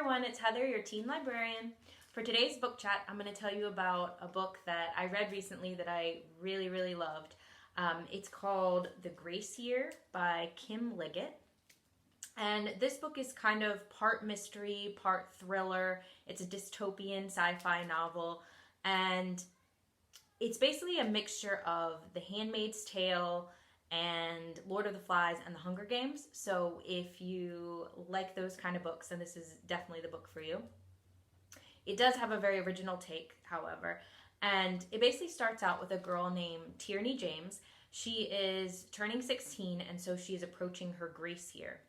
everyone, it's Heather, your teen librarian. For today's book chat, I'm going to tell you about a book that I read recently that I really loved. It's called The Grace Year by Kim Liggett. And this book is kind of part mystery, part thriller. It's a dystopian sci-fi novel, and it's basically a mixture of The Handmaid's Tale and Lord of the Flies and The Hunger Games. So if you like those kind of books, then this is definitely the book for you. It does have a very original take, however, and it basically starts out with a girl named Tierney James. She is turning 16, and so she is approaching her grace year.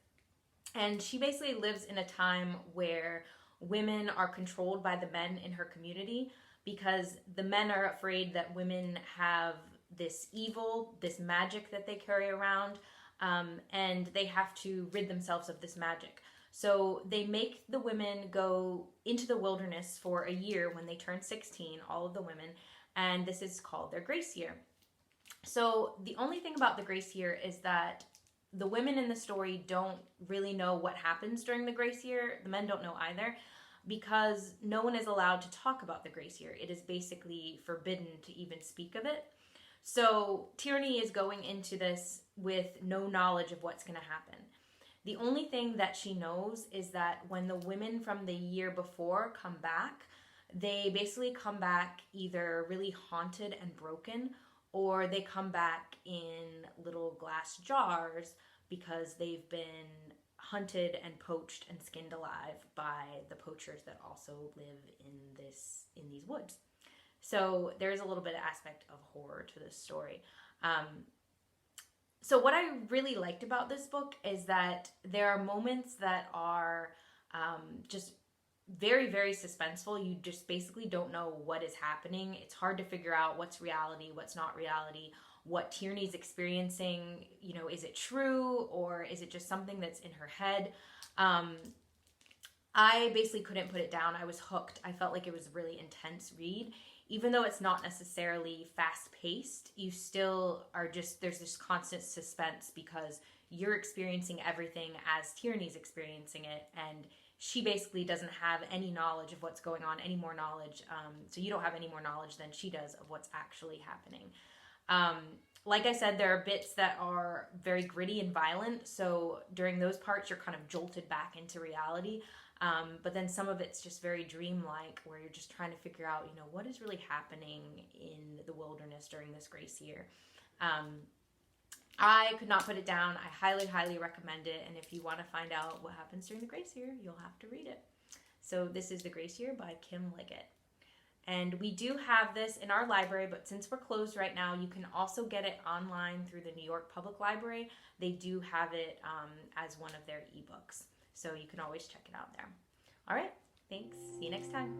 And she basically lives in a time where women are controlled by the men in her community because the men are afraid that women have this evil, this magic that they carry around, and they have to rid themselves of this magic. So they make the women go into the wilderness for a year when they turn 16, all of the women, and this is called their grace year. So the only thing about the grace year is that the women in the story don't really know what happens during the grace year. The men don't know either, because no one is allowed to talk about the grace year. It is basically forbidden to even speak of it. So Tierney is going into this with no knowledge of what's going to happen. The only thing that she knows is that when the women from the year before come back, they basically come back either really haunted and broken, or they come back in little glass jars because they've been hunted and poached and skinned alive by the poachers that also live in these woods. So there's a little bit of aspect of horror to this story. So what I really liked about this book is that there are moments that are just very suspenseful. You just basically don't know what is happening. It's hard to figure out what's reality, what's not reality, what Tierney's experiencing. You know, is it true or is it just something that's in her head? I basically couldn't put it down. I was hooked. I felt like it was a really intense read. Even though it's not necessarily fast-paced, you still are there's this constant suspense because you're experiencing everything as Tierney's experiencing it, and she basically doesn't have any knowledge of what's going on, any more knowledge. So you don't have any more knowledge than she does of what's actually happening. Like I said, there are bits that are very gritty and violent, so during those parts you're kind of jolted back into reality. But then some of it's just very dreamlike, where you're just trying to figure out, you know, what is really happening in the wilderness during this grace year. I could not put it down. I highly recommend it. And if you want to find out what happens during the grace year, you'll have to read it. So this is The Grace Year by Kim Liggett. And we do have this in our library, but since we're closed right now, you can also get it online through the New York Public Library. They do have it as one of their ebooks. So you can always check it out there. All right, thanks. See you next time.